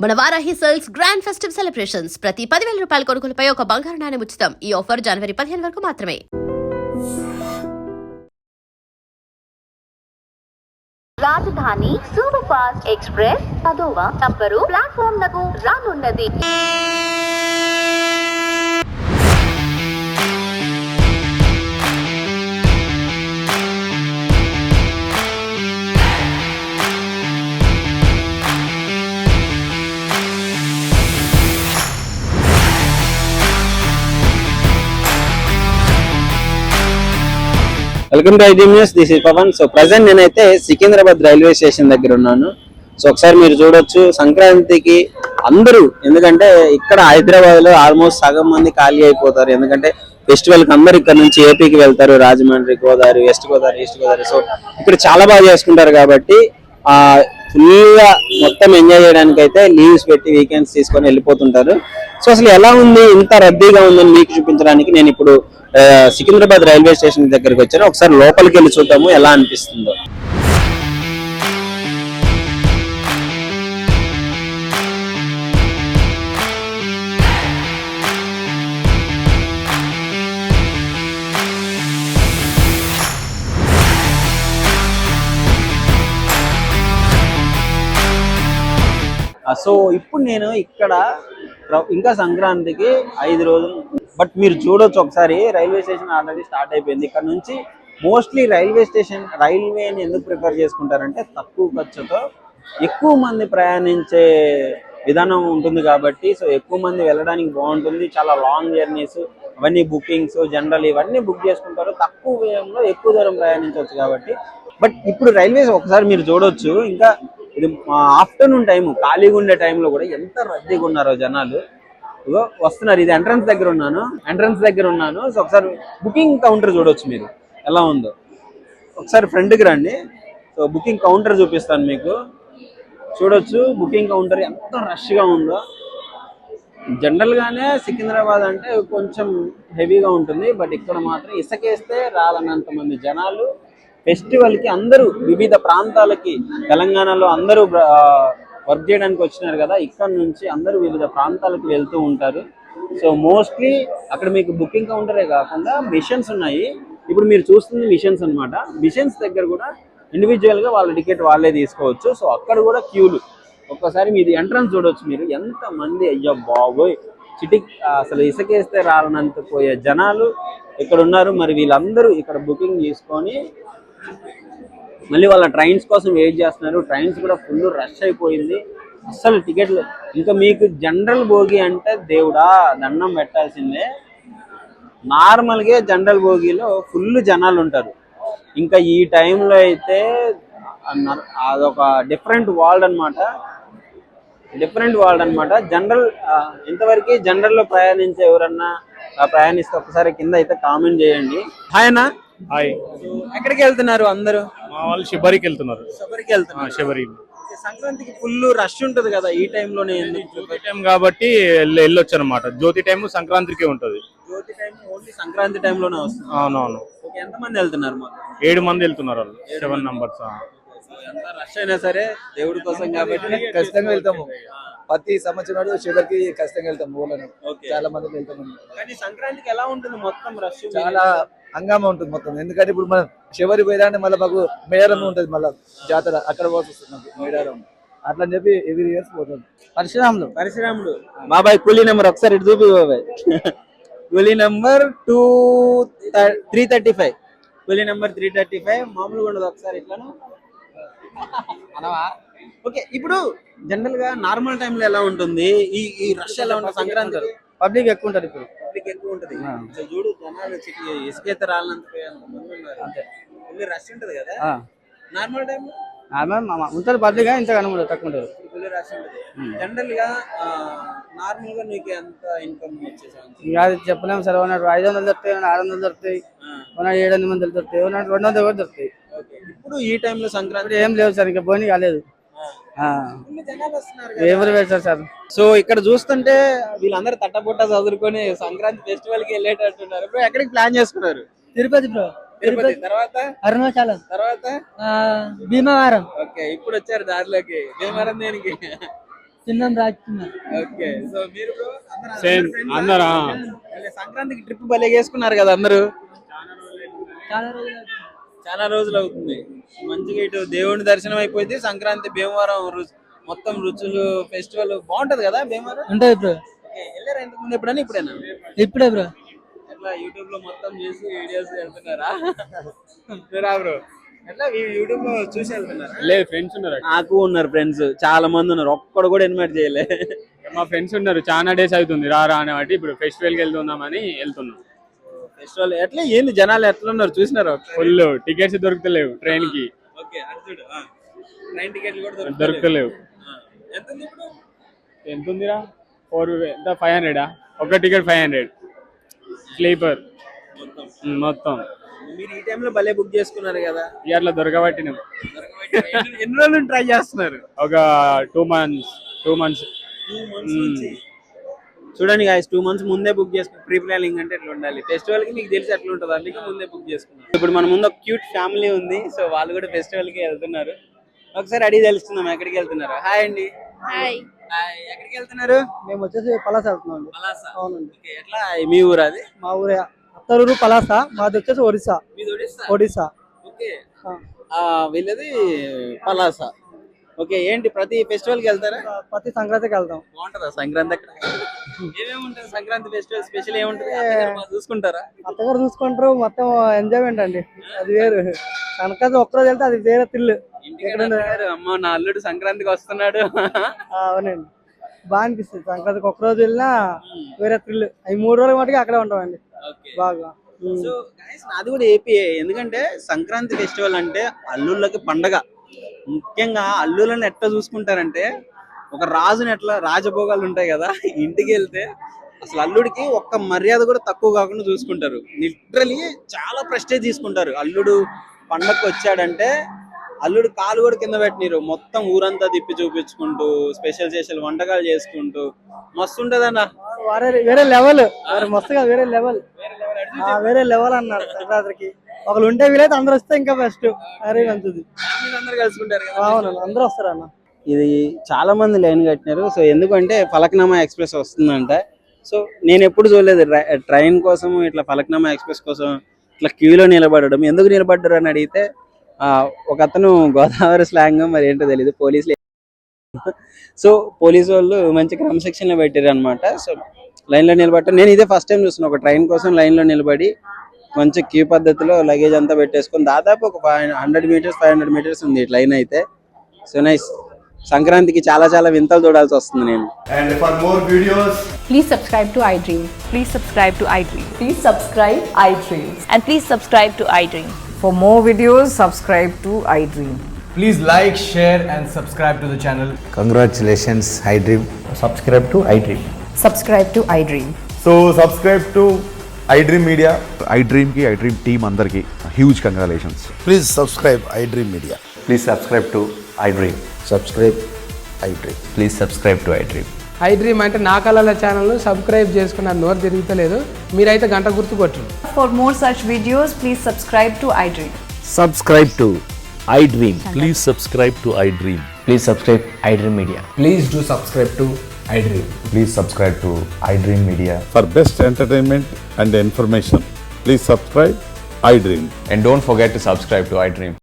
మన Varahi sales grand festive celebrations ప్రతి 10,000 రూపాయల కొనుగోలుపై ఒక బంగారు నాణెం ఉచితం. ఈ ఆఫర్ జనవరి 15 వరకు మాత్రమే. రాజధాని సూపర్ ఫాస్ట్ ఎక్స్ప్రెస్ 10వ నంబరు ప్లాట్ఫామ్ లకు రానున్నది. Welcome to IT news. This is Pavan. So present నేనైతే సికింద్రాబాద్ రైల్వే స్టేషన్ దగ్గర ఉన్నాను. సో ఒకసారి మీరు చూడొచ్చు, సంక్రాంతికి అందరూ, ఎందుకంటే ఇక్కడ హైదరాబాద్ లో ఆల్మోస్ట్ సగం మంది ఖాళీ అయిపోతారు. ఎందుకంటే ఫెస్టివల్ కి అందరు ఇక్కడ నుంచి ఏపీకి వెళ్తారు, Rajahmundry, Godavari, west Godavari, east Godavari. So ఇక్కడ చాలా బాగా చేసుకుంటారు కాబట్టి ఫుల్ గా మొత్తం ఎంజాయ్ చేయడానికి అయితే లీవ్స్ పెట్టి వీకెండ్స్ తీసుకొని వెళ్ళిపోతుంటారు. సో అసలు ఎలా ఉంది, ఇంత రద్దీగా ఉందని మీకు చూపించడానికి నేను ఇప్పుడు సికింద్రాబాద్ రైల్వే స్టేషన్ దగ్గరికి వచ్చాను. ఒకసారి లోపలికి వెళ్ళి చూద్దాము ఎలా అనిపిస్తుందో. సో ఇప్పుడు నేను ఇక్కడ ఇంకా సంక్రాంతికి 5 రోజులు, బట్ మీరు చూడొచ్చు ఒకసారి రైల్వే స్టేషన్ ఆల్రెడీ స్టార్ట్ అయిపోయింది. ఇక్కడ నుంచి మోస్ట్లీ రైల్వేని ఎందుకు ప్రిఫర్ చేసుకుంటారంటే తక్కువ ఖర్చుతో ఎక్కువ మంది ప్రయాణించే విధానం ఉంటుంది కాబట్టి. సో ఎక్కువ మంది వెళ్ళడానికి బాగుంటుంది. చాలా లాంగ్ జర్నీస్ అవన్నీ బుకింగ్స్ జనరల్ ఇవన్నీ బుక్ చేసుకుంటారు. తక్కువ వ్యయంలో ఎక్కువ దూరం ప్రయాణించవచ్చు కాబట్టి. బట్ ఇప్పుడు రైల్వేస్ ఒకసారి మీరు చూడొచ్చు, ఇంకా ఇది ఆఫ్టర్నూన్ టైము ఖాళీగా ఉండే టైంలో కూడా ఎంత రద్దీగా ఉన్నారో జనాలు. వస్తున్నారు. ఇది ఎంట్రన్స్ దగ్గర ఉన్నాను. సో ఒకసారి బుకింగ్ కౌంటర్ చూడొచ్చు మీరు ఎలా ఉందో. ఒకసారి ఫ్రంట్కి రండి. సో బుకింగ్ కౌంటర్ చూపిస్తాను మీకు. చూడొచ్చు బుకింగ్ కౌంటర్ ఎంత రష్గా ఉందో. జనరల్గానే సికింద్రాబాద్ అంటే కొంచెం హెవీగా ఉంటుంది, బట్ ఇక్కడ మాత్రం ఇసుకేస్తే రాలన్నంత మంది జనాలు ఫెస్టివల్కి అందరూ వివిధ ప్రాంతాలకి, తెలంగాణలో అందరూ వర్క్ చేయడానికి వచ్చినారు కదా, ఇక్కడ నుంచి అందరూ వివిధ ప్రాంతాలకు వెళ్తూ ఉంటారు. సో మోస్ట్లీ అక్కడ మీకు బుకింగ్ కౌంటరే కాకుండా మిషన్స్ ఉన్నాయి. ఇప్పుడు మీరు చూస్తుంది మిషన్స్ అనమాట. మిషన్స్ దగ్గర కూడా ఇండివిజువల్గా వాళ్ళ టికెట్ వాళ్ళే తీసుకోవచ్చు. సో అక్కడ కూడా క్యూలు. ఒక్కసారి మీది ఎంట్రన్స్ చూడవచ్చు మీరు, ఎంత మంది, అయ్యో బాబోయ్, అసలు ఇసుకేస్తే రాలనంత పోయే జనాలు ఇక్కడ ఉన్నారు. మరి వీళ్ళందరూ ఇక్కడ బుకింగ్ చేసుకొని మళ్ళీ వాళ్ళ ట్రైన్స్ కోసం వెయిట్ చేస్తున్నారు. ట్రైన్స్ కూడా ఫుల్ రష్ అయిపోయింది. అస్సలు టికెట్లు, ఇంకా మీకు జనరల్ బోగి అంటే దేవుడా దండం పెట్టాల్సిందే. నార్మల్గా జనరల్ బోగిలో ఫుల్ జనాలు ఉంటారు. ఇంకా ఈ టైంలో అయితే అదొక డిఫరెంట్ వరల్డ్ అనమాట. జనరల్ ఇంతవరకు జనరల్లో ప్రయాణించే ఎవరన్నా ప్రయాణిస్తే ఒకసారి కింద అయితే కామెంట్ చేయండి. హాయ్ అన్న. హాయ్. ఎక్కడికి వెళ్తున్నారు అందరూ? మా వాళ్ళు శబరికి వెళ్తున్నారు. శబరి సంక్రాంతికి ఫుల్ రష్ ఉంటది కదా ఈ టైంలోనే. జ్యోతి టైం కాబట్టి వెళ్ళొచ్చు అనమాట. జ్యోతి టైం సంక్రాంతికి ఉంటది. జ్యోతి టైం ఓన్లీ సంక్రాంతి టైంలోనే వస్తుంది. అవునవును. ఎంత మంది వెళ్తున్నారు? 7 మంది వెళ్తున్నారు వాళ్ళు. 7 నంబర్స్. ఎంత రష్ అయినా సరే దేవుడి కోసం కాబట్టి ఖచ్చితంగా వెళ్తాము. ప్రతి సంవత్సరం శివరికి ఖచ్చితంగా వెళ్తాము. ఊళ్ళను చాలా మంది వెళ్తాము. కానీ సంక్రాంతికి ఎలా ఉంటుంది మొత్తం రష్? చాలా హంగామా ఉంటుంది మొత్తం. ఎందుకంటే ఇప్పుడు మనం శివరి పోయినా మళ్ళీ మాకు మేడారం ఉంటుంది, మళ్ళీ జాతర అక్కడ పోతుంది మేడారం. అట్లా అని చెప్పి ఎవ్రీ ఇయర్స్ పోతుంది. పరశురాముడు బాబాయ్ కూలీ నెంబర్ ఒకసారి ఇటు చూపి బాబాయ్. కూలీ నెంబర్ 335. కూలీ నెంబర్ 335 మామూలుగా ఉండదు. ఒకసారి ఇట్లాను అనవా. ఓకే, ఇప్పుడు జనరల్ గా నార్మల్ టైంలో ఎలా ఉంటుంది ఈ రష్ ఎలా ఉంటుంది? సంక్రాంతి పబ్లిక్ ఎక్కువ ఉంటుంది. ఇప్పుడు పబ్లిక్ ఎక్కువ ఉంటుంది. చూడు జనాలు ఇసుకైతే రాలంత మంది ఉన్నారు. అంతే ఫుల్ రష్ ఉంటుంది కదా నార్మల్ టైంలో. ఉంటుంది పబ్లిక్, ఇంత కనుక తక్కువ ఉంటుంది. ఫుల్ రష్ ఉంటుంది. జనరల్ గా నార్మల్ గా నీకు ఎంత ఇన్కమ్ వచ్చేసాను? అది చెప్పలేము సార్. 500 దొరుకుతాయి, 600 దొరుకుతాయి, 700 మంది దొరుకుతాయి, 200 కూడా దొరుకుతాయి. ఇప్పుడు ఈ టైంలో సంక్రాంతి ఏం లేవు సార్, ఇంకా పోనీ కాలేదు. ఎవరు వేస్తారు సార్? సో ఇక్కడ చూస్తుంటే వీళ్ళందరూ తట్టబుట్ట చదువుకొని సంక్రాంతి ఫెస్టివల్ కి వెళ్ళేటట్టున్నారు. ఇప్పుడు ఎక్కడికి ప్లాన్ చేసుకున్నారు? తిరుపతి బ్రో. తిరుపతి తర్వాత అరుణాచలం తర్వాత భీమవరం. ఓకే, ఇప్పుడు వచ్చారు దారిలోకి. భీమవరం దేనికి? చిన్నం రాజకుమార్. ఓకే సో మీరు bro? Same. అందరా? సంక్రాంతికి ట్రిప్ భలే చేసుకున్నారు కదా అందరూ. చాలా రోజులు చాలా రోజులు అవుతుంది. మంచిగా ఇటు దేవుని దర్శనం అయిపోయింది. సంక్రాంతి భీమవరం మొత్తం రుచులు ఫెస్టివల్ బాగుంటది కదా భీమవరం. ఉంటుంది బ్రో. ఓకే, వెళ్ళారా ఇంతకు ముందు ఎప్పుడైనా? ఇప్పుడేనా? ఇప్పుడే బ్రో. ఎట్లా యూట్యూబ్ లో మొత్తం చేసి వీడియోస్ వెళ్తున్నారా? రా బ్రో. ఎట్లా యూట్యూబ్ లో చూసి వెళ్తున్నారా? లేదు, ఫ్రెండ్స్ ఉన్నారు. నాకు ఉన్నారు ఫ్రెండ్స్, చాలా మంది ఉన్నారు. ఒక్కడు కూడా ఇన్వైట్ చేయలే. మా ఫ్రెండ్స్ ఉన్నారు, చాలా డేస్ అవుతుంది రా అని బట్టి ఇప్పుడు ఫెస్టివల్కి వెళ్తున్నామని వెళ్తున్నాం. ఫెస్టివల్ ఎట్లా ఏంది, జనాలు ఎట్లా ఉన్నారు చూసినారు? ఫుల్ టికెట్స్ దొరుకుతలేవు ట్రైన్ కి. ఓకే, చూడు ట్రైన్ టికెట్లు కూడా దొరుకుతలేవు. ఎంత ఉంది ఇప్పుడు? ఎంత ఉందిరా? 500 ఒక టికెట్ 500 స్లీపర్ మొత్తం. మీరు ఈ టైంలో భలే బుక్ చేసుకున్నారు కదా. ఇట్లా దొరకబట్టినాం. ఎన్ని రోజులు ట్రై చేస్తున్నారు? ఒక 2 months. 2 months నుంచి. చూడండి గాయస్, 2 months ముందే బుక్ చేసుకుని ప్రీ ప్లానింగ్ అంటే ఎట్లా ఉండాలి. ఫెస్టివల్ కి మీకు తెలిసి ఎట్లా ఉంటుంది, అందుకే ముందే బుక్ చేసుకున్నాం. ఇప్పుడు మన ముందు ఒక క్యూట్ ఫ్యామిలీ ఉంది, సో వాళ్ళు కూడా ఫెస్టివల్ కి వెళ్తున్నారు. ఒకసారి అడిగి తెలుస్తున్నాం ఎక్కడికి వెళ్తున్నారు. హాయ్ అండి. హాయ్. హాయ్, ఎక్కడికి వెళ్తున్నారు? మేము వచ్చేసి పలాస వెళ్తున్నాం అండి. పలాస. అవునండి. ఓకే, ఎట్లా మీ ఊరు అది? మా ఊరే అత్తరూరు పలాస, మాది వచ్చేసి ఒడిశా. మీది ఒడిస్సా? ఒడిశా. ఓకే, వీళ్ళది పలాస. ఓకే, ఏంటి ప్రతి ఫెస్టివల్ కి వెళ్తారా? ప్రతి సంక్రాంతికి వెళ్తాం. బాగుంటుందా సంక్రాంతి అక్కడ? ఏమేమి ఉంటుంది సంక్రాంతి ఫెస్టివల్ స్పెషల్ ఏముంటుంది? అత్తగారు బాగా చూసుకుంటారా? అత్తగారు చూసుకుంటారు, మొత్తం ఎంజాయ్మెంట్ అండి, అది వేరు. సంక్రాంతి ఒక్కరోజు వెళ్తే అది వేరే థ్రిల్. ఇంటికాడ అత్తగారు, అమ్మో నా అల్లుడు సంక్రాంతికి వస్తున్నాడు. అవునండి, బాగా అనిపిస్తుంది. సంక్రాంతికి ఒక్కరోజు వెళ్ళినా వేరే థ్రిల్. అవి 3 రోజుల మటుకు అక్కడే ఉంటామండి బాగా. సో గైస్, నాది కూడా ఏపీఏ. ఎందుకంటే సంక్రాంతి ఫెస్టివల్ అంటే అల్లుళ్ళకి పండగ. ముఖ్యంగా అల్లుళ్ళని ఎట్లా చూసుకుంటారంటే, ఒక రాజుని ఎట్లా రాజభోగాలు ఉంటాయి కదా, ఇంటికి వెళ్తే అసలు అల్లుడికి ఒక్క మర్యాద కూడా తక్కువ కాకుండా చూసుకుంటారు. లిటరలీ చాలా ప్రెస్టేజ్ తీసుకుంటారు. అల్లుడు పండగకి వచ్చాడంటే అల్లుడు కాలు కూడా కింద పెట్టినారు. మొత్తం ఊరంతా తిప్పి చూపించుకుంటూ స్పెషల్ వంటకాలు చేసుకుంటూ మస్తు ఉంటదన్న. వేరే లెవెల్, మస్తుగా వేరే లెవెల్, వేరే లెవెల్ అన్నారు సంక్రాంతికి. ఒకళ్ళు ఉంటే వీలైతే అందరూ వస్తే ఇంకా బెస్ట్. అరే మంచిది, అందరూ కలుసుకుంటారు కదా. అవును, అందరూ వస్తారు అన్న. ఇది చాలా మంది లైన్ కట్టినారు. సో ఎందుకంటే ఫలక్నామా ఎక్స్ప్రెస్ వస్తుందంట. సో నేను ఎప్పుడు చూడలేదు ట్రైన్ కోసం ఇట్లా ఫలక్నామా ఎక్స్ప్రెస్ కోసం ఇట్లా క్యూలో నిలబడడం. ఎందుకు నిలబడ్డారు అని అడిగితే ఒక అతను గోదావరి స్లాంగ్ మరి ఏంటో తెలియదు, పోలీసులు. సో పోలీసు వాళ్ళు మంచి క్రమశిక్షణలో పెట్టారు అనమాట. సో లైన్లో నిలబడ్డారు. నేను ఇదే ఫస్ట్ టైం చూస్తున్నా, ఒక ట్రైన్ కోసం లైన్లో నిలబడి మంచి క్యూ పద్ధతిలో లగేజ్ అంతా పెట్టేసుకొని దాదాపు ఒక 100 meters 500 meters ఉంది లైన్ అయితే. So nice. సంక్రాంతికి చాలా వింతలు చూడాల్సి వస్తుంది నేను. And for more videos, Please subscribe to iDream. Please subscribe to iDream. Please subscribe iDream. And please subscribe to iDream. For more videos, subscribe to iDream. please like, share and subscribe to the channel. Congratulations, iDream. Subscribe to iDream. Subscribe to iDream. So subscribe to iDream Media. iDream ki iDream team andarki huge congratulations. Please subscribe iDream Media. Please subscribe to iDream. Subscribe iDream. Please subscribe to iDream. iDream అంటే నా కళల channel subscribe చేసుకున్న నోరు తిరుగుతలేదు, మీరైతే గంట గుర్తు కొట్టండి. For more such videos, please subscribe to iDream. Subscribe to iDream. Please subscribe to iDream. Please subscribe iDream Media. Please do subscribe to iDream. Please subscribe to iDream Media. For best entertainment and information, please subscribe iDream. And don't forget to subscribe to iDream.